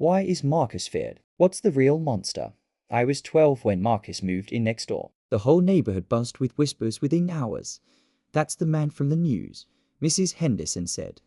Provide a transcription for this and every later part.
Why is Marcus feared? What's the real monster? I was 12 when Marcus moved in next door. The whole neighborhood buzzed with whispers within hours. That's the man from the news, Mrs. Henderson said,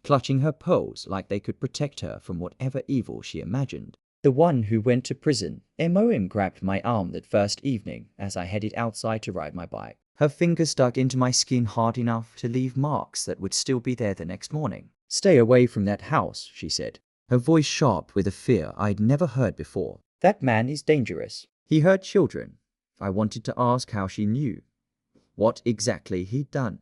clutching her pearls like they could protect her from whatever evil she imagined. The one who went to prison. MOM grabbed my arm that first evening as I headed outside to ride my bike. Her fingers dug into my skin hard enough to leave marks that would still be there the next morning. Stay away from that house, she said, her voice sharp with a fear I'd never heard before. That man is dangerous. He hurt children. I wanted to ask how she knew. What exactly he'd done.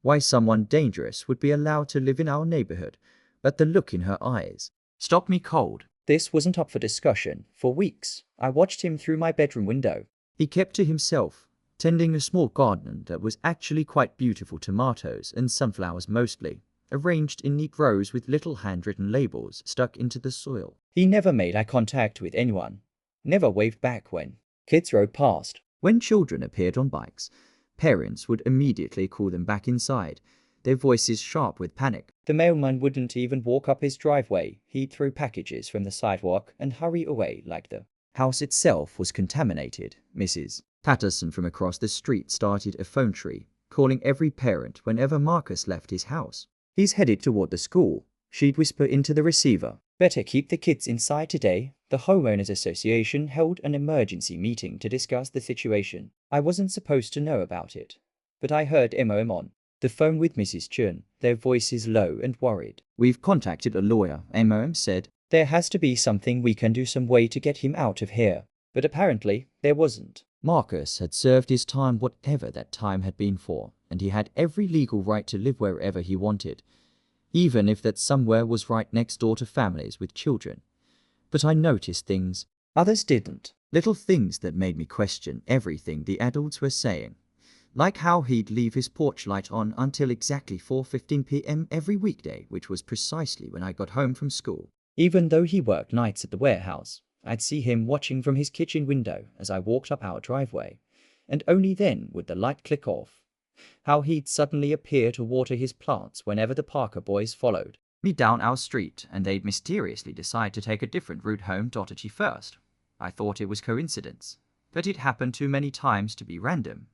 Why someone dangerous would be allowed to live in our neighborhood, but the look in her eyes stopped me cold. This wasn't up for discussion. For weeks, I watched him through my bedroom window. He kept to himself, tending a small garden that was actually quite beautiful, tomatoes and sunflowers mostly, arranged in neat rows with little handwritten labels stuck into the soil. He never made eye contact with anyone, never waved back when kids rode past. When children appeared on bikes, parents would immediately call them back inside, their voices sharp with panic. The mailman wouldn't even walk up his driveway. He'd throw packages from the sidewalk and hurry away like the house itself was contaminated. Mrs. Patterson from across the street started a phone tree, calling every parent whenever Marcus left his house. He's headed toward the school, she'd whisper into the receiver. Better keep the kids inside today. The homeowners association held an emergency meeting to discuss the situation. I wasn't supposed to know about it, but I heard MOM on the phone with Mrs. Chun, their voices low and worried. We've contacted a lawyer, MOM said. There has to be something we can do, some way to get him out of here. But apparently, there wasn't. Marcus had served his time, whatever that time had been for, and he had every legal right to live wherever he wanted, even if that somewhere was right next door to families with children. But I noticed things others didn't. Little things that made me question everything the adults were saying. Like how he'd leave his porch light on until exactly 4:15 p.m. every weekday, which was precisely when I got home from school. Even though he worked nights at the warehouse, I'd see him watching from his kitchen window as I walked up our driveway, and only then would the light click off. How he'd suddenly appear to water his plants whenever the Parker boys followed me down our street, and they'd mysteriously decide to take a different route home Doherty first. I thought it was coincidence, but it happened too many times to be random.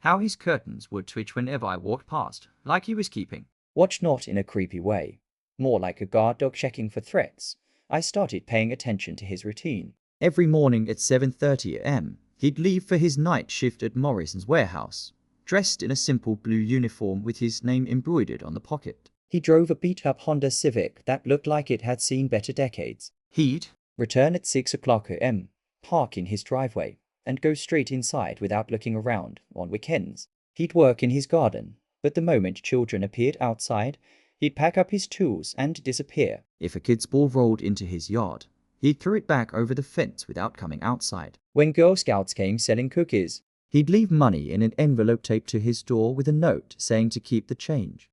How his curtains would twitch whenever I walked past, like he was keeping watch, not in a creepy way, more like a guard dog checking for threats. I started paying attention to his routine. Every morning at 7:30 a.m., he'd leave for his night shift at Morrison's warehouse, dressed in a simple blue uniform with his name embroidered on the pocket. He drove a beat-up Honda Civic that looked like it had seen better decades. He'd return at 6 o'clock a.m., park in his driveway, and go straight inside without looking around. On weekends, he'd work in his garden, but the moment children appeared outside, he'd pack up his tools and disappear. If a kid's ball rolled into his yard, he'd throw it back over the fence without coming outside. When Girl Scouts came selling cookies, he'd leave money in an envelope taped to his door with a note saying to keep the change.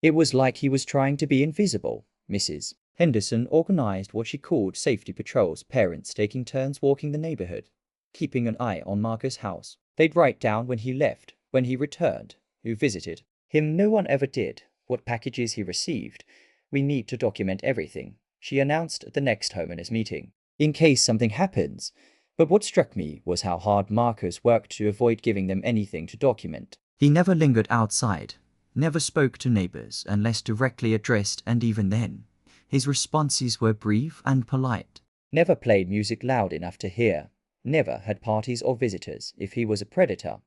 It was like he was trying to be invisible. Mrs. Henderson organized what she called safety patrols, parents taking turns walking the neighborhood, keeping an eye on Marcus' house. They'd write down when he left, when he returned, who visited him. No one ever did. What packages he received. We need to document everything, she announced at the next homeowners meeting, in case something happens. But what struck me was how hard Marcus worked to avoid giving them anything to document. He never lingered outside, never spoke to neighbors unless directly addressed, and even then, his responses were brief and polite. Never played music loud enough to hear, never had parties or visitors. If he was a predator,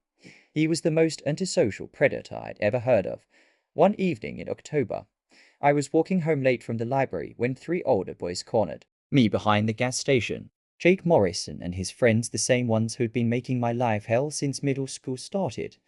he was the most antisocial predator I'd ever heard of. One evening in October, I was walking home late from the library when 3 older boys cornered me behind the gas station. Jake Morrison and his friends, the same ones who'd been making my life hell since middle school started.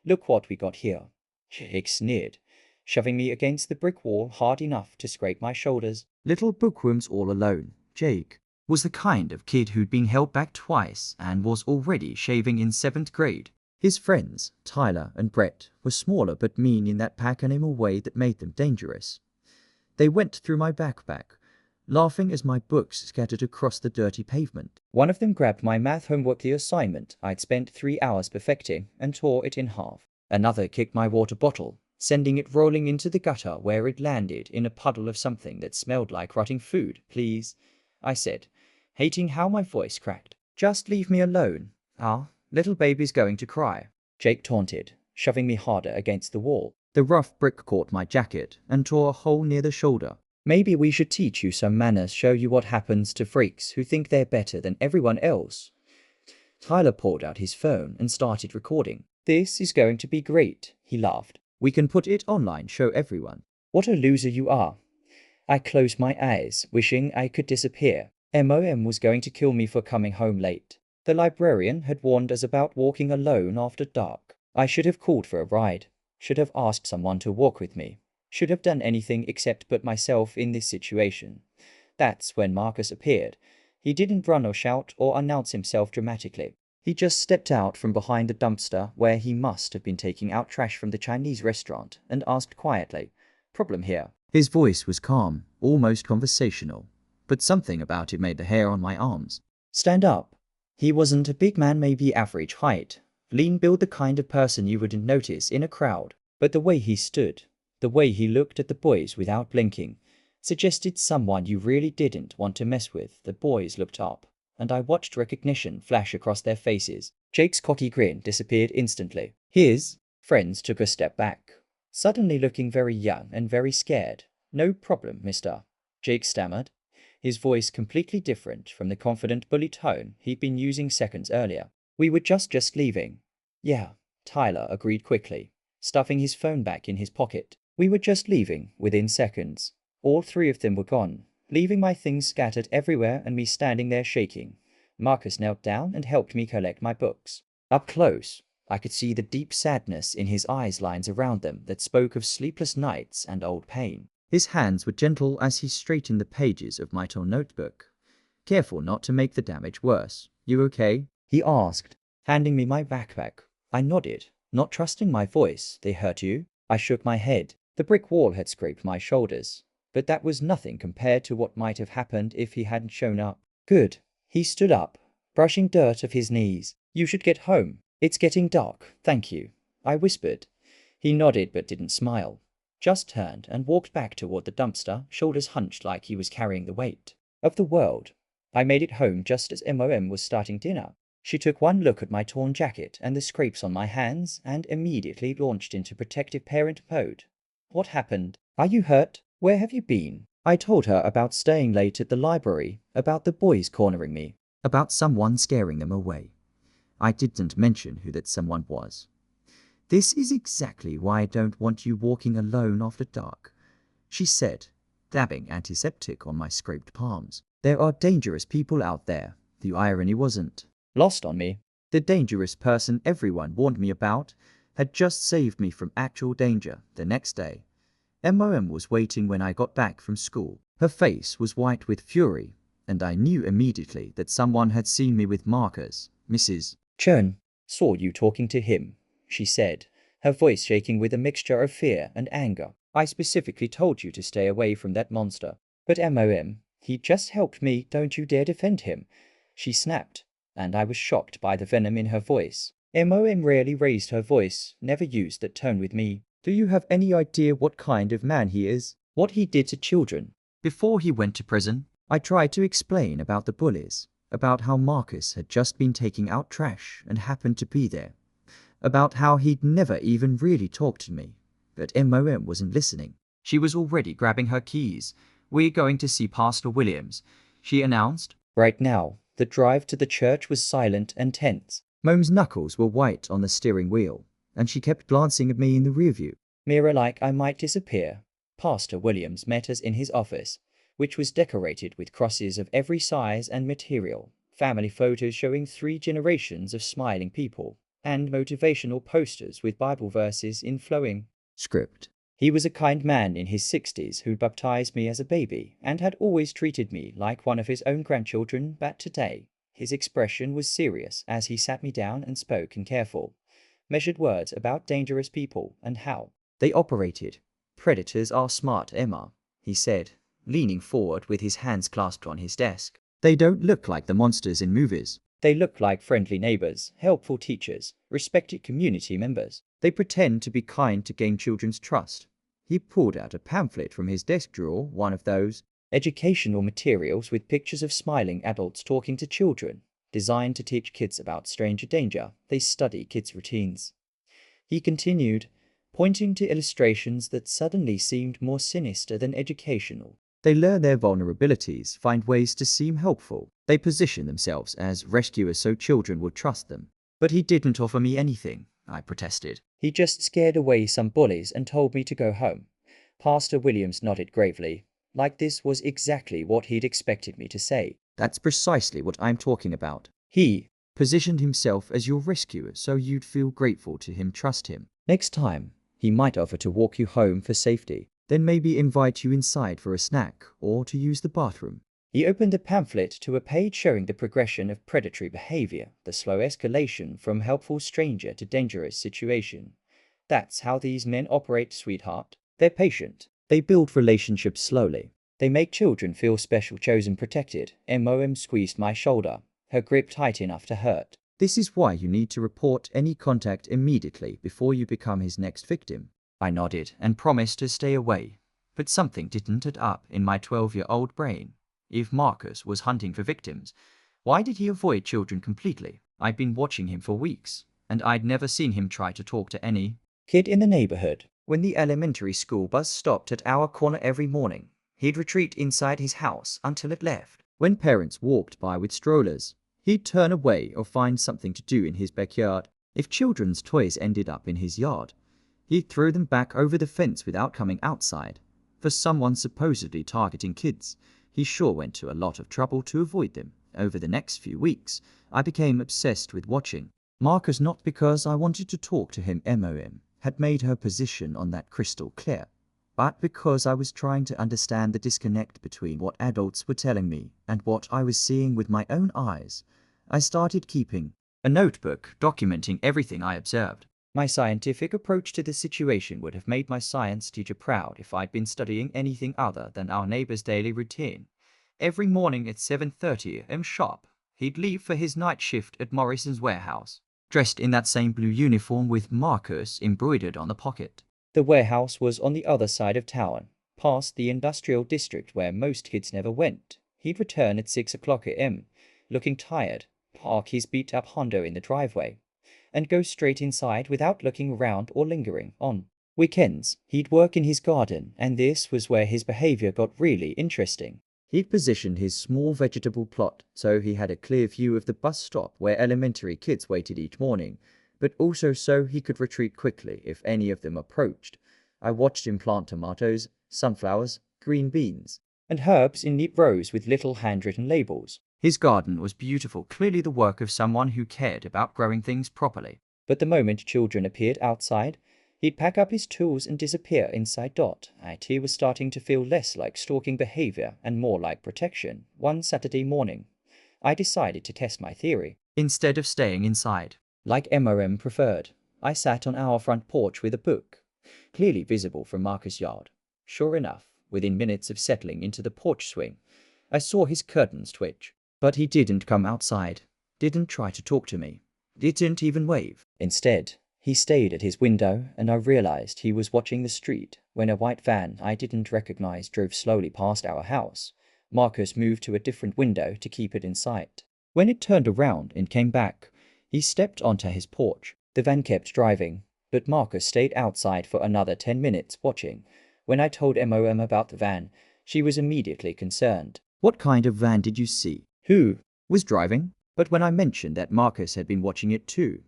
Look what we got here, Jake sneered, shoving me against the brick wall hard enough to scrape my shoulders. Little bookworms all alone. Jake was the kind of kid who'd been held back twice and was already shaving in 7th grade. His friends, Tyler and Brett, were smaller but mean in that pack animal way that made them dangerous. They went through my backpack, laughing as my books scattered across the dirty pavement. One of them grabbed my math homework, the assignment I'd spent 3 hours perfecting, and tore it in half. Another kicked my water bottle, sending it rolling into the gutter where it landed in a puddle of something that smelled like rotting food. Please, I said, hating how my voice cracked. Just leave me alone. Ah, little baby's going to cry. Jake taunted, shoving me harder against the wall. The rough brick caught my jacket and tore a hole near the shoulder. Maybe we should teach you some manners, show you what happens to freaks who think they're better than everyone else. Tyler pulled out his phone and started recording. This is going to be great, he laughed. We can put it online, show everyone. What a loser you are. I closed my eyes, wishing I could disappear. MOM was going to kill me for coming home late. The librarian had warned us about walking alone after dark. I should have called for a ride. Should have asked someone to walk with me. Should have done anything except put myself in this situation. That's when Marcus appeared. He didn't run or shout or announce himself dramatically. He just stepped out from behind the dumpster where he must have been taking out trash from the Chinese restaurant and asked quietly, "Problem here?" His voice was calm, almost conversational, but something about it made the hair on my arms stand up. He wasn't a big man, maybe average height, lean build, the kind of person you wouldn't notice in a crowd. But the way he stood, the way he looked at the boys without blinking, suggested someone you really didn't want to mess with. The boys looked up, and I watched recognition flash across their faces. Jake's cocky grin disappeared instantly. His friends took a step back, suddenly looking very young and very scared. "No problem, mister," Jake stammered, his voice completely different from the confident bully tone he'd been using seconds earlier. "We were just leaving." "Yeah," Tyler agreed quickly, stuffing his phone back in his pocket. "We were just leaving within seconds. All three of them were gone, leaving my things scattered everywhere and me standing there shaking." Marcus knelt down and helped me collect my books. Up close, I could see the deep sadness in his eyes, lines around them that spoke of sleepless nights and old pain. His hands were gentle as he straightened the pages of my torn notebook, careful not to make the damage worse. "You okay?" he asked, handing me my backpack. I nodded, not trusting my voice. "They hurt you?" I shook my head. The brick wall had scraped my shoulders, but that was nothing compared to what might have happened if he hadn't shown up. "Good." He stood up, brushing dirt off his knees. "You should get home. It's getting dark." "Thank you," I whispered. He nodded but didn't smile, just turned and walked back toward the dumpster, shoulders hunched like he was carrying the weight of the world. I made it home just as MOM was starting dinner. She took one look at my torn jacket and the scrapes on my hands and immediately launched into protective parent mode. "What happened? Are you hurt? Where have you been?" I told her about staying late at the library, about the boys cornering me, about someone scaring them away. I didn't mention who that someone was. "This is exactly why I don't want you walking alone after dark," she said, dabbing antiseptic on my scraped palms. "There are dangerous people out there." The irony wasn't lost on me. The dangerous person everyone warned me about had just saved me from actual danger. The next day, MOM was waiting when I got back from school. Her face was white with fury, and I knew immediately that someone had seen me with Marcus. "Mrs. Chen saw you talking to him," she said, her voice shaking with a mixture of fear and anger. "I specifically told you to stay away from that monster." "But MOM, he just helped me. Don't you dare defend him," she snapped, and I was shocked by the venom in her voice. MOM rarely raised her voice, never used that tone with me. "Do you have any idea what kind of man he is? What he did to children before he went to prison?" I tried to explain about the bullies, about how Marcus had just been taking out trash and happened to be there, about how he'd never even really talked to me. But MOM wasn't listening. She was already grabbing her keys. "We're going to see Pastor Williams," she announced. Right now, the drive to the church was silent and tense. Mom's knuckles were white on the steering wheel, and she kept glancing at me in the rearview mirror like I might disappear. Pastor Williams met us in his office, which was decorated with crosses of every size and material, family photos showing 3 generations of smiling people, and motivational posters with Bible verses in flowing script. He was a kind man in his 60s who baptized me as a baby and had always treated me like one of his own grandchildren, but today, his expression was serious as he sat me down and spoke in careful, measured words about dangerous people and how they operated. "Predators are smart, Emma," he said, leaning forward with his hands clasped on his desk. "They don't look like the monsters in movies. They look like friendly neighbors, helpful teachers, respected community members. They pretend to be kind to gain children's trust." He pulled out a pamphlet from his desk drawer, one of those Educational materials with pictures of smiling adults talking to children, designed to teach kids about stranger danger. They study kids' routines. He continued, pointing to illustrations that suddenly seemed more sinister than educational. They learn their vulnerabilities, find ways to seem helpful. They position themselves as rescuers so children would trust them. But he didn't offer me anything, I protested. He just scared away some bullies and told me to go home. Pastor Williams nodded gravely, like this was exactly what he'd expected me to say. That's precisely what I'm talking about. He positioned himself as your rescuer so you'd feel grateful to him, trust him. Next time, he might offer to walk you home for safety, then maybe invite you inside for a snack or to use the bathroom. He opened a pamphlet to a page showing the progression of predatory behavior, the slow escalation from helpful stranger to dangerous situation. That's how these men operate, sweetheart. They're patient. They build relationships slowly. They make children feel special, chosen, protected. Mom squeezed my shoulder, her grip tight enough to hurt. This is why you need to report any contact immediately before you become his next victim. I nodded and promised to stay away, but something didn't add up in my 12-year-old brain. If Marcus was hunting for victims, why did he avoid children completely? I'd been watching him for weeks, and I'd never seen him try to talk to any kid in the neighborhood. When the elementary school bus stopped at our corner every morning, he'd retreat inside his house until it left. When parents walked by with strollers, he'd turn away or find something to do in his backyard. If children's toys ended up in his yard, he'd throw them back over the fence without coming outside. For someone supposedly targeting kids, he sure went to a lot of trouble to avoid them. Over the next few weeks, I became obsessed with watching Marcus, not because I wanted to talk to him. Mom had made her position on that crystal clear, but because I was trying to understand the disconnect between what adults were telling me and what I was seeing with my own eyes. I started keeping a notebook documenting everything I observed. My scientific approach to the situation would have made my science teacher proud if I'd been studying anything other than our neighbor's daily routine. Every morning at 7:30 am sharp, he'd leave for his night shift at Morrison's warehouse, dressed in that same blue uniform with Marcus embroidered on the pocket. The warehouse was on the other side of town, past the industrial district where most kids never went. He'd return at 6 o'clock a.m., looking tired, park his beat-up Honda in the driveway, and go straight inside without looking around or lingering. On weekends, he'd work in his garden, and this was where his behavior got really interesting. He'd positioned his small vegetable plot so he had a clear view of the bus stop where elementary kids waited each morning, but also so he could retreat quickly if any of them approached. I watched him plant tomatoes, sunflowers, green beans, and herbs in neat rows with little handwritten labels. His garden was beautiful, clearly the work of someone who cared about growing things properly. But the moment children appeared outside, he'd pack up his tools and disappear inside. It was starting to feel less like stalking behavior and more like protection. One Saturday morning, I decided to test my theory. Instead of staying inside, like Mom preferred, I sat on our front porch with a book, clearly visible from Marcus' yard. Sure enough, within minutes of settling into the porch swing, I saw his curtains twitch. But he didn't come outside, didn't try to talk to me, didn't even wave. Instead, he stayed at his window, and I realized he was watching the street. When a white van I didn't recognize drove slowly past our house, Marcus moved to a different window to keep it in sight. When it turned around and came back, he stepped onto his porch. The van kept driving, but Marcus stayed outside for another 10 minutes watching. When I told Mom about the van, she was immediately concerned. What kind of van did you see? Who was driving? But when I mentioned that Marcus had been watching it too,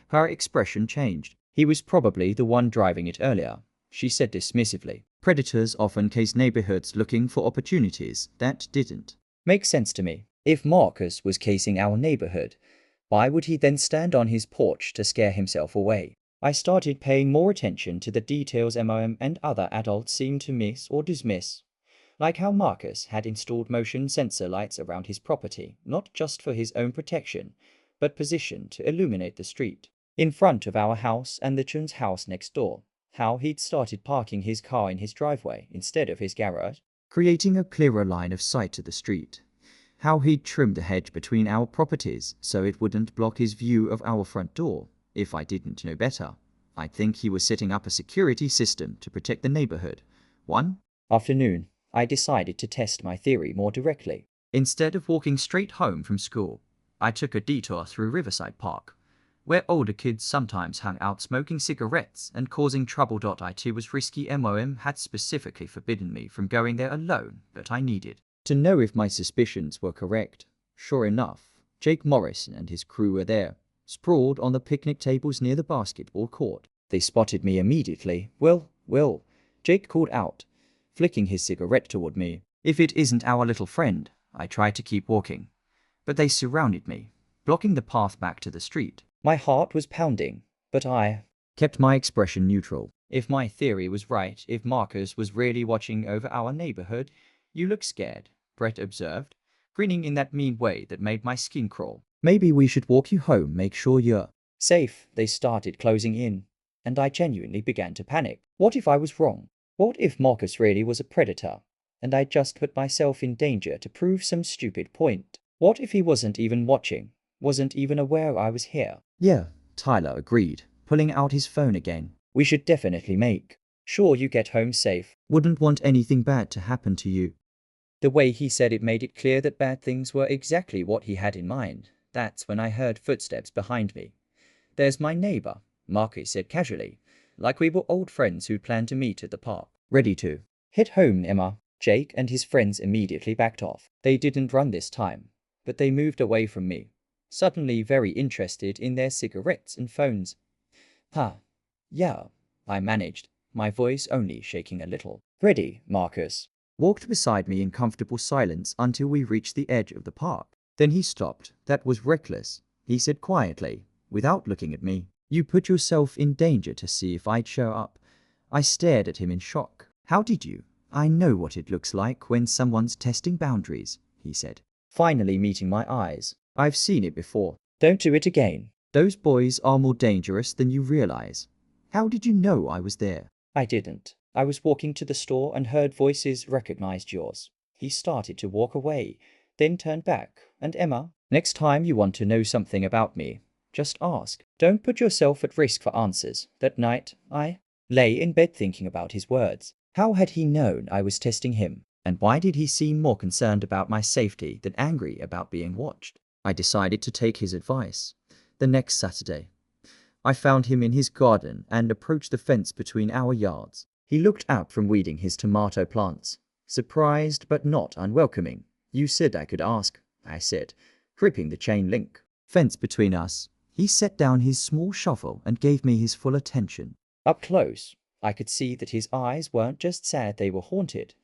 her expression changed. He was probably the one driving it earlier, she said dismissively. Predators often case neighborhoods looking for opportunities. That didn't make sense to me. If Marcus was casing our neighborhood, why would he then stand on his porch to scare himself away? I started paying more attention to the details Mom and other adults seemed to miss or dismiss. Like how Marcus had installed motion sensor lights around his property, not just for his own protection, but positioned to illuminate the street in front of our house and the Chun's house next door. How he'd started parking his car in his driveway instead of his garage, creating a clearer line of sight to the street. How he'd trimmed the hedge between our properties so it wouldn't block his view of our front door. If I didn't know better, I'd think he was setting up a security system to protect the neighborhood. One afternoon, I decided to test my theory more directly. Instead of walking straight home from school, I took a detour through Riverside Park, where older kids sometimes hung out smoking cigarettes and causing trouble. It was risky. MOM had specifically forbidden me from going there alone, but I needed to know if my suspicions were correct. Sure enough, Jake Morrison and his crew were there, sprawled on the picnic tables near the basketball court. They spotted me immediately. Well, Jake called out, flicking his cigarette toward me. If it isn't our little friend, I tried to keep walking, but they surrounded me, blocking the path back to the street. My heart was pounding, but I kept my expression neutral. If my theory was right, if Marcus was really watching over our neighborhood, you look scared, Brett observed, grinning in that mean way that made my skin crawl. Maybe we should walk you home, make sure you're safe. They started closing in, and I genuinely began to panic. What if I was wrong? What if Marcus really was a predator, and I just put myself in danger to prove some stupid point? What if he wasn't even watching, wasn't even aware I was here? Yeah, Tyler agreed, pulling out his phone again. We should definitely make sure you get home safe. Wouldn't want anything bad to happen to you. The way he said it made it clear that bad things were exactly what he had in mind. That's when I heard footsteps behind me. There's my neighbor, Marcus said casually, like we were old friends who'd planned to meet at the park. Ready to hit home, Emma. Jake and his friends immediately backed off. They didn't run this time, but they moved away from me, suddenly very interested in their cigarettes and phones. Yeah, I managed, my voice only shaking a little. Ready, Marcus walked beside me in comfortable silence until we reached the edge of the park. Then he stopped. That was reckless, he said quietly, without looking at me. You put yourself in danger to see if I'd show up. I stared at him in shock. How did you? I know what it looks like when someone's testing boundaries, he said, finally meeting my eyes. I've seen it before. Don't do it again. Those boys are more dangerous than you realize. How did you know I was there? I didn't. I was walking to the store and heard voices, recognized yours. He started to walk away, then turned back. And Emma, next time you want to know something about me, just ask. Don't put yourself at risk for answers. That night, I lay in bed thinking about his words. How had he known I was testing him? And why did he seem more concerned about my safety than angry about being watched? I decided to take his advice. The next Saturday, I found him in his garden and approached the fence between our yards. He looked out from weeding his tomato plants, surprised but not unwelcoming. You said I could ask, I said, gripping the chain link fence between us. He set down his small shovel and gave me his full attention. Up close, I could see that his eyes weren't just sad, they were haunted,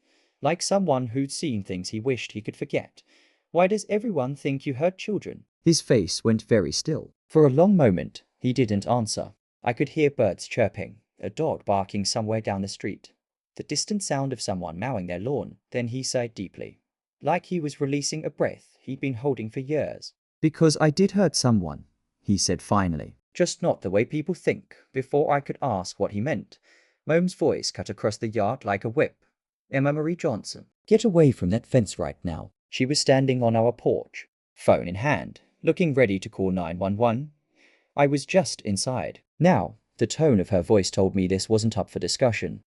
like someone who'd seen things he wished he could forget. Why does everyone think you hurt children? His face went very still. For a long moment, he didn't answer. I could hear birds chirping, a dog barking somewhere down the street, the distant sound of someone mowing their lawn. Then he sighed deeply, like he was releasing a breath he'd been holding for years. Because I did hurt someone, he said finally. Just not the way people think. Before I could ask what he meant, Mom's voice cut across the yard like a whip. Emma Marie Johnson, get away from that fence right now. She was standing on our porch, phone in hand, looking ready to call 911. I was just inside. Now, the tone of her voice told me this wasn't up for discussion.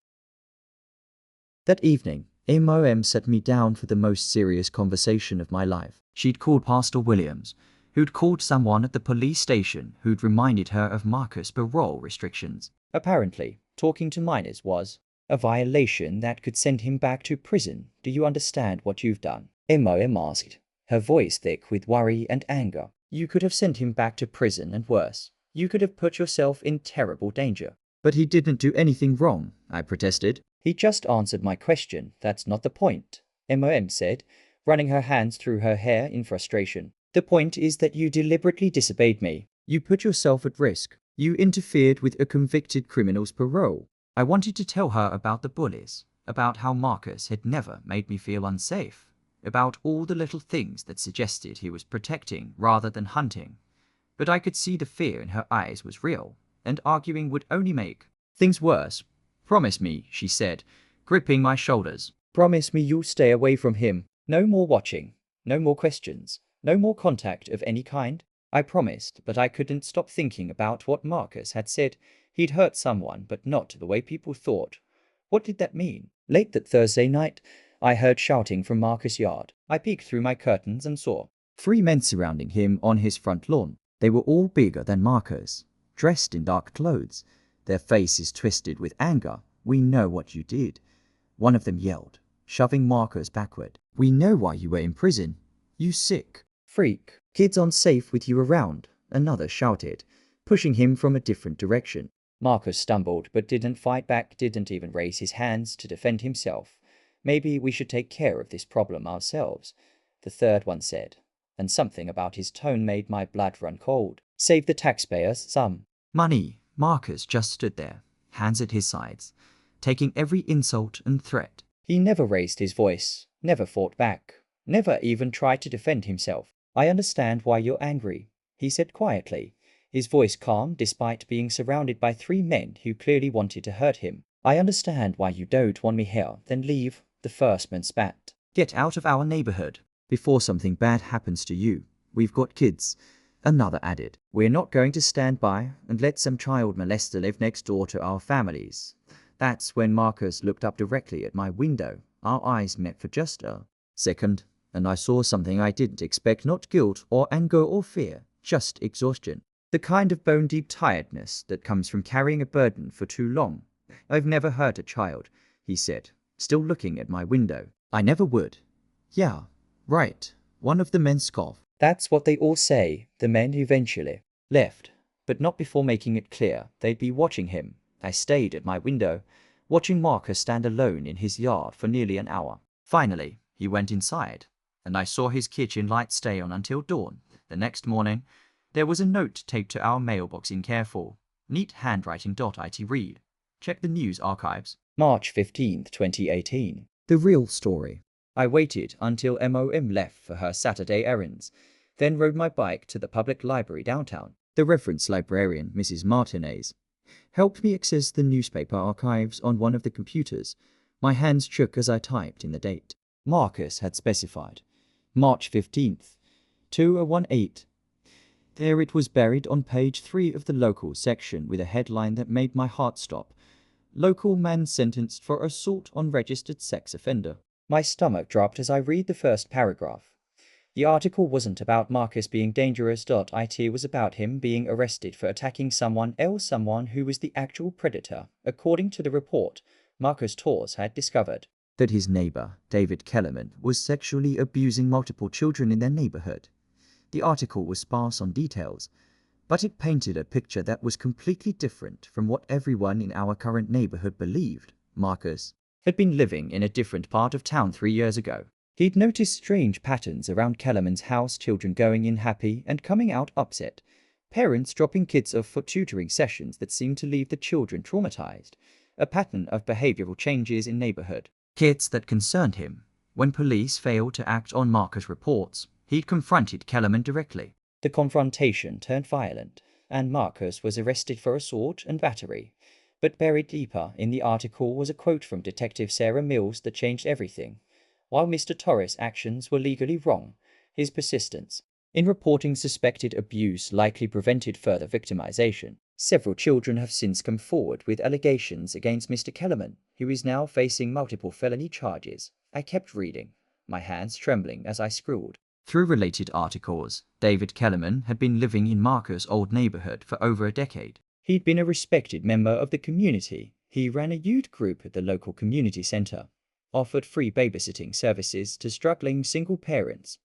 That evening, MOM sat me down for the most serious conversation of my life. She'd called Pastor Williams, who'd called someone at the police station who'd reminded her of Marcus' parole restrictions. Apparently, talking to minors was a violation that could send him back to prison. Do you understand what you've done? MOM asked, her voice thick with worry and anger. You could have sent him back to prison and worse. You could have put yourself in terrible danger. But he didn't do anything wrong, I protested. He just answered my question. That's not the point, MOM said, running her hands through her hair in frustration. The point is that you deliberately disobeyed me. You put yourself at risk. You interfered with a convicted criminal's parole. I wanted to tell her about the bullies, about how Marcus had never made me feel unsafe, about all the little things that suggested he was protecting rather than hunting. But I could see the fear in her eyes was real, and arguing would only make things worse. Promise me, she said, gripping my shoulders. Promise me you'll stay away from him. No more watching, no more questions, no more contact of any kind. I promised, but I couldn't stop thinking about what Marcus had said. He'd hurt someone, but not the way people thought. What did that mean? Late that Thursday night, I heard shouting from Marcus' yard. I peeked through my curtains and saw 3 men surrounding him on his front lawn. They were all bigger than Marcus, dressed in dark clothes, their faces twisted with anger. "We know what you did," one of them yelled, shoving Marcus backward. "We know why you were in prison. You sick freak. Kids aren't safe with you around," another shouted, pushing him from a different direction. Marcus stumbled but didn't fight back, didn't even raise his hands to defend himself. "Maybe we should take care of this problem ourselves," the third one said, and something about his tone made my blood run cold. "Save the taxpayers some money." Marcus just stood there, hands at his sides, taking every insult and threat. He never raised his voice, never fought back, never even tried to defend himself. "I understand why you're angry," he said quietly, his voice calm despite being surrounded by 3 men who clearly wanted to hurt him. "I understand why you don't want me here." "Then leave," the first man spat. "Get out of our neighborhood before something bad happens to you. We've got kids," another added. "We're not going to stand by and let some child molester live next door to our families." That's when Marcus looked up directly at my window. Our eyes met for just a second, and I saw something I didn't expect. Not guilt or anger or fear, just exhaustion. The kind of bone-deep tiredness that comes from carrying a burden for too long. "I've never hurt a child," he said, still looking at my window. "I never would." "Yeah, right," one of the men scoffed. That's what they all say. The men eventually left, but not before making it clear they'd be watching him. I stayed at my window, watching Marcus stand alone in his yard for nearly an hour. Finally, he went inside, and I saw his kitchen light stay on until dawn. The next morning, there was a note taped to our mailbox in careful, neat handwriting. It read, "Check the news archives." March 15th, 2018. The real story. I waited until MOM left for her Saturday errands, then rode my bike to the public library downtown. The reference librarian, Mrs. Martinez, helped me access the newspaper archives on one of the computers. My hands shook as I typed in the date. Marcus had specified March 15th, 2018. There it was buried on page 3 of the local section with a headline that made my heart stop. "Local man sentenced for assault on registered sex offender." My stomach dropped as I read the first paragraph. The article wasn't about Marcus being dangerous. It was about him being arrested for attacking someone else, someone who was the actual predator. According to the report, Marcus Torres had discovered that his neighbor, David Kellerman, was sexually abusing multiple children in their neighborhood. The article was sparse on details, but it painted a picture that was completely different from what everyone in our current neighborhood believed. Marcus had been living in a different part of town 3 years ago. He'd noticed strange patterns around Kellerman's house, children going in happy and coming out upset, parents dropping kids off for tutoring sessions that seemed to leave the children traumatized, a pattern of behavioral changes in neighborhood kids that concerned him. When police failed to act on Marcus' reports, he'd confronted Kellerman directly. The confrontation turned violent, and Marcus was arrested for assault and battery. But buried deeper in the article was a quote from Detective Sarah Mills that changed everything. While Mr. Torres' actions were legally wrong, his persistence in reporting suspected abuse likely prevented further victimization. Several children have since come forward with allegations against Mr. Kellerman, who is now facing multiple felony charges. I kept reading, my hands trembling as I scrawled. Through related articles, David Kellerman had been living in Marcus' old neighborhood for over a decade. He'd been a respected member of the community. He ran a youth group at the local community center, offered free babysitting services to struggling single parents,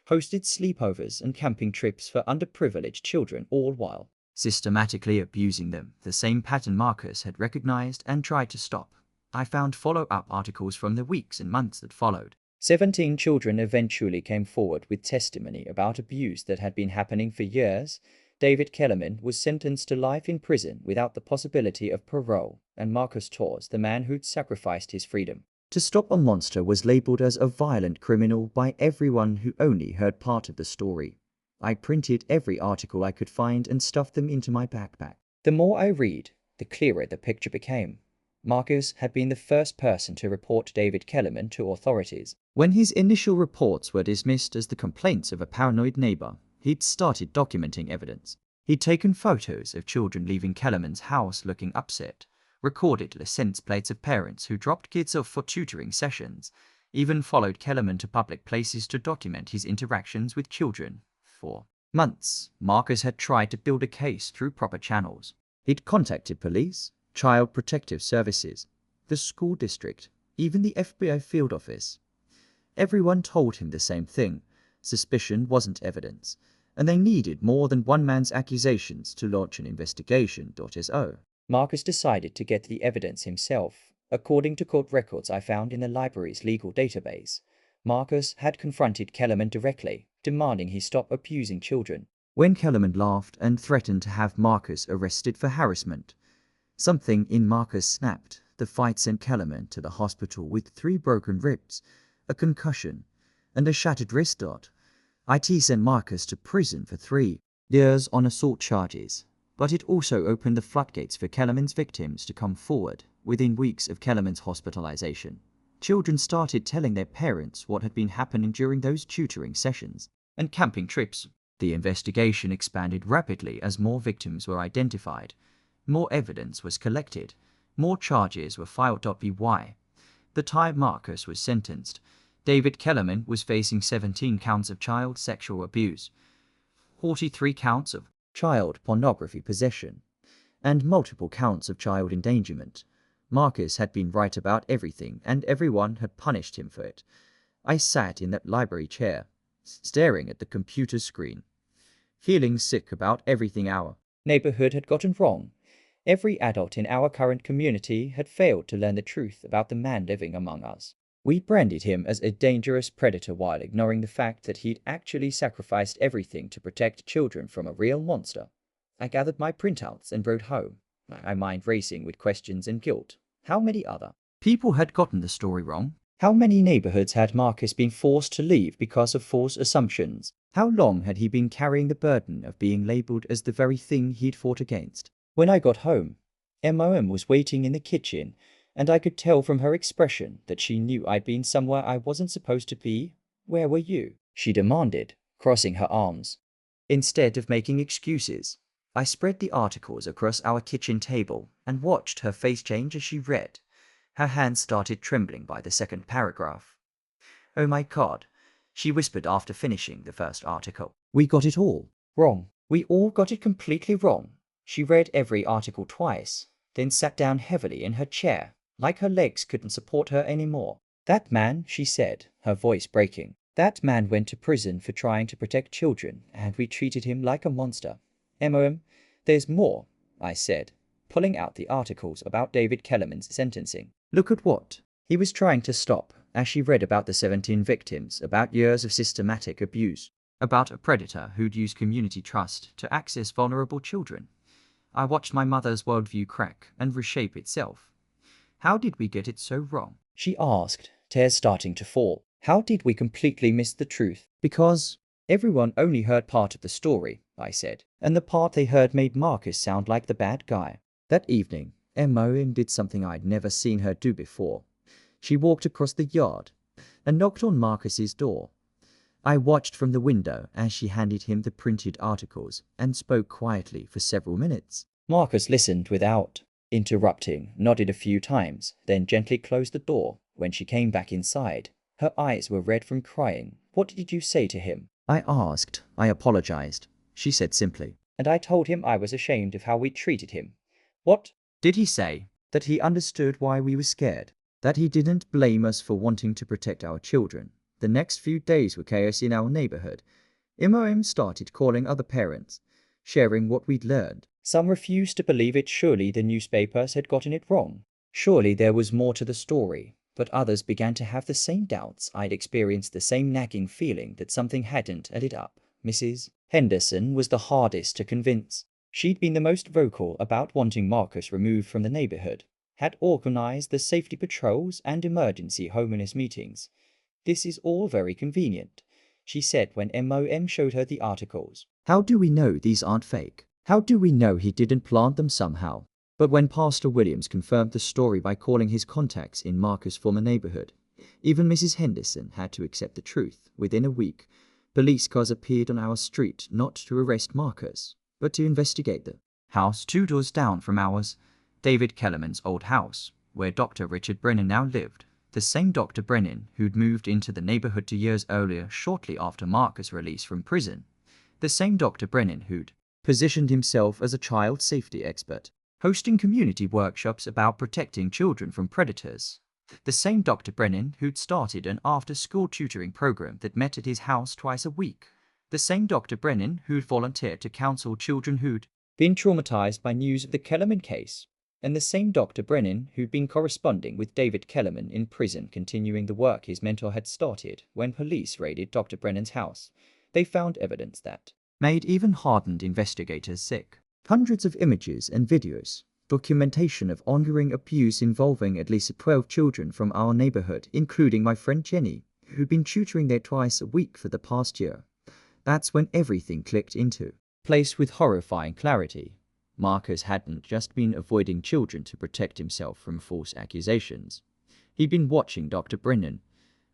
hosted sleepovers and camping trips for underprivileged children, all while systematically abusing them, the same pattern Marcus had recognized and tried to stop. I found follow-up articles from the weeks and months that followed. 17 children eventually came forward with testimony about abuse that had been happening for years. David Kellerman was sentenced to life in prison without the possibility of parole, and Marcus Torres, the man who'd sacrificed his freedom to stop a monster, was labeled as a violent criminal by everyone who only heard part of the story. I printed every article I could find and stuffed them into my backpack. The more I read, the clearer the picture became. Marcus had been the first person to report David Kellerman to authorities. When his initial reports were dismissed as the complaints of a paranoid neighbor, he'd started documenting evidence. He'd taken photos of children leaving Kellerman's house looking upset, recorded license plates of parents who dropped kids off for tutoring sessions, even followed Kellerman to public places to document his interactions with children. For months, Marcus had tried to build a case through proper channels. He'd contacted police, Child Protective Services, the school district, even the FBI field office. Everyone told him the same thing: suspicion wasn't evidence, and they needed more than one man's accusations to launch an investigation. So Marcus decided to get the evidence himself. According to court records I found in the library's legal database, Marcus had confronted Kellerman directly, demanding he stop abusing children. When Kellerman laughed and threatened to have Marcus arrested for harassment, something in Marcus snapped. The fight sent Kellerman to the hospital with 3 broken ribs, a concussion, and a shattered wrist. It sent Marcus to prison for 3 years on assault charges, but it also opened the floodgates for Kellerman's victims to come forward. Within weeks of Kellerman's hospitalization, children started telling their parents what had been happening during those tutoring sessions and camping trips. The investigation expanded rapidly as more victims were identified, more evidence was collected, more charges were filed. By the time Marcus was sentenced, David Kellerman was facing 17 counts of child sexual abuse, 43 counts of child pornography possession, and multiple counts of child endangerment. Marcus had been right about everything, and everyone had punished him for it. I sat in that library chair, staring at the computer screen, feeling sick about everything our neighborhood had gotten wrong. Every adult in our current community had failed to learn the truth about the man living among us. We branded him as a dangerous predator while ignoring the fact that he'd actually sacrificed everything to protect children from a real monster. I gathered my printouts and rode home, my mind racing with questions and guilt. How many other people had gotten the story wrong? How many neighborhoods had Marcus been forced to leave because of false assumptions? How long had he been carrying the burden of being labeled as the very thing he'd fought against? When I got home, MOM was waiting in the kitchen, and I could tell from her expression that she knew I'd been somewhere I wasn't supposed to be. "Where were you?" she demanded, crossing her arms. Instead of making excuses, I spread the articles across our kitchen table and watched her face change as she read. Her hands started trembling by the second paragraph. "Oh my God," she whispered after finishing the first article. "We got it all wrong. We all got it completely wrong." She read every article twice, then sat down heavily in her chair, like her legs couldn't support her anymore. "That man," she said, her voice breaking, "that man went to prison for trying to protect children, and we treated him like a monster." "MOM, there's more," I said, pulling out the articles about David Kellerman's sentencing. "Look at what he was trying to stop," as she read about the 17 victims, about years of systematic abuse, about a predator who'd use community trust to access vulnerable children. I watched my mother's worldview crack and reshape itself. "How did we get it so wrong?" she asked, tears starting to fall. "How did we completely miss the truth?" "Because everyone only heard part of the story," I said, "and the part they heard made Marcus sound like the bad guy." That evening, MOM did something I'd never seen her do before. She walked across the yard and knocked on Marcus's door. I watched from the window as she handed him the printed articles and spoke quietly for several minutes. Marcus listened without interrupting, nodded a few times, then gently closed the door. When she came back inside, her eyes were red from crying. "What did you say to him?" I asked. "I apologized," she said simply. "And I told him I was ashamed of how we treated him." "What did he say?" "That he understood why we were scared. That he didn't blame us for wanting to protect our children." The next few days were chaos in our neighborhood. MOM started calling other parents, sharing what we'd learned. Some refused to believe it. Surely the newspapers had gotten it wrong. Surely there was more to the story. But others began to have the same doubts. I'd experienced the same nagging feeling that something hadn't added up. Mrs. Henderson was the hardest to convince. She'd been the most vocal about wanting Marcus removed from the neighborhood, had organized the safety patrols and emergency homeless meetings. "This is all very convenient," she said when MOM showed her the articles. "How do we know these aren't fake? How do we know he didn't plant them somehow?" But when Pastor Williams confirmed the story by calling his contacts in Marcus' former neighborhood, even Mrs. Henderson had to accept the truth. Within a week, police cars appeared on our street, not to arrest Marcus, but to investigate the house 2 doors down from ours, David Kellerman's old house, where Dr. Richard Brennan now lived. The same Dr. Brennan who'd moved into the neighborhood 2 years earlier, shortly after Marcus' release from prison. The same Dr. Brennan who'd positioned himself as a child safety expert, hosting community workshops about protecting children from predators. The same Dr. Brennan who'd started an after-school tutoring program that met at his house twice a week. The same Dr. Brennan who'd volunteered to counsel children who'd been traumatized by news of the Kellerman case. And the same Dr. Brennan who'd been corresponding with David Kellerman in prison, continuing the work his mentor had started. When police raided Dr. Brennan's house, they found evidence that made even hardened investigators sick. Hundreds of images and videos, documentation of ongoing abuse involving at least 12 children from our neighborhood, including my friend Jenny, who'd been tutoring there twice a week for the past year. That's when everything clicked into place with horrifying clarity. Marcus hadn't just been avoiding children to protect himself from false accusations. He'd been watching Dr. Brennan.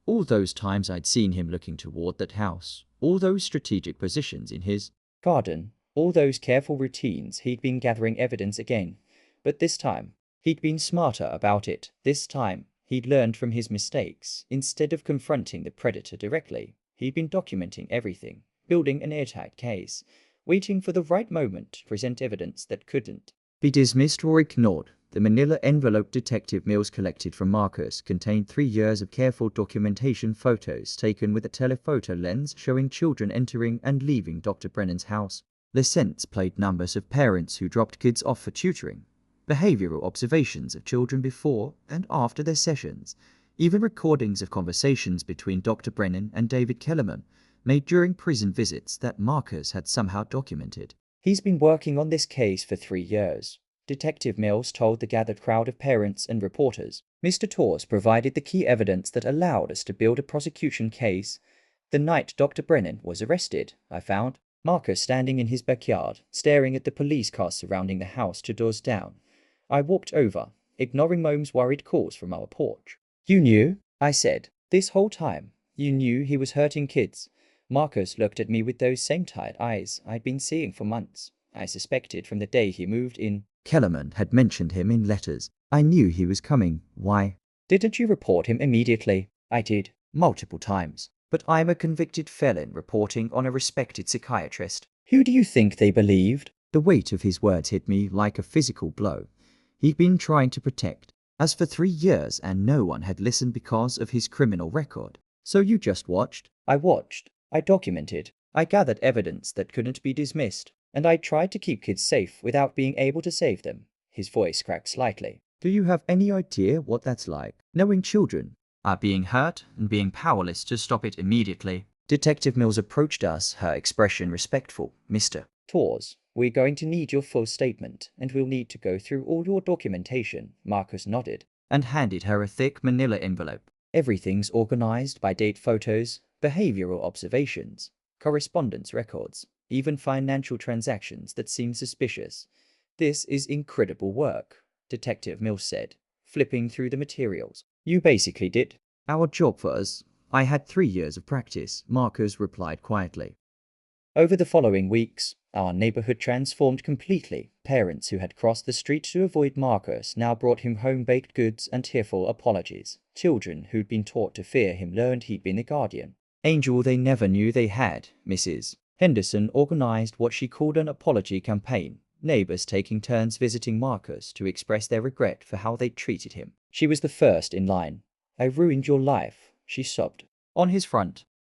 All those times I'd seen him looking toward that house, all those strategic positions in his garden, all those careful routines, he'd been gathering evidence again. But this time, he'd been smarter about it. This time, he'd learned from his mistakes. Instead of confronting the predator directly, he'd been documenting everything, building an airtight case, waiting for the right moment to present evidence that couldn't be dismissed or ignored. The manila envelope Detective Mills collected from Marcus contained 3 years of careful documentation, photos taken with a telephoto lens showing children entering and leaving Dr. Brennan's house, license plate numbers of parents who dropped kids off for tutoring, behavioral observations of children before and after their sessions, even recordings of conversations between Dr. Brennan and David Kellerman made during prison visits that Marcus had somehow documented. He's been working on this case for 3 years, Detective Mills told the gathered crowd of parents and reporters. Mr. Torres provided the key evidence that allowed us to build a prosecution case. The night Dr. Brennan was arrested, I found Marcus standing in his backyard, staring at the police cars surrounding the house 2 doors down. I walked over, ignoring Mom's worried calls from our porch. "You knew?" I said. "This whole time, you knew he was hurting kids?" Marcus looked at me with those same tired eyes I'd been seeing for months. I suspected from the day he moved in. Kellerman had mentioned him in letters. I knew he was coming. Why didn't you report him immediately? I did, multiple times. But I'm a convicted felon reporting on a respected psychiatrist. Who do you think they believed? The weight of his words hit me like a physical blow. He'd been trying to protect us for 3 years and no one had listened because of his criminal record. So you just watched? I watched. I documented. I gathered evidence that couldn't be dismissed. And I tried to keep kids safe without being able to save them. His voice cracked slightly. Do you have any idea what that's like? Knowing children are being hurt and being powerless to stop it immediately. Detective Mills approached us, her expression respectful. Mr. Torres, we're going to need your full statement, and we'll need to go through all your documentation. Marcus nodded and handed her a thick manila envelope. Everything's organized by date, photos, behavioral observations, correspondence records, even financial transactions that seem suspicious. This is incredible work, Detective Mills said, flipping through the materials. You basically did our job for us. I had 3 years of practice, Marcus replied quietly. Over the following weeks, our neighborhood transformed completely. Parents who had crossed the street to avoid Marcus now brought him home baked goods and tearful apologies. Children who'd been taught to fear him learned he'd been the guardian angel they never knew they had. Mrs. Henderson organized what she called an apology campaign, neighbors taking turns visiting Marcus to express their regret for how they'd treated him. She was the first in line. I ruined your life, she sobbed. On his front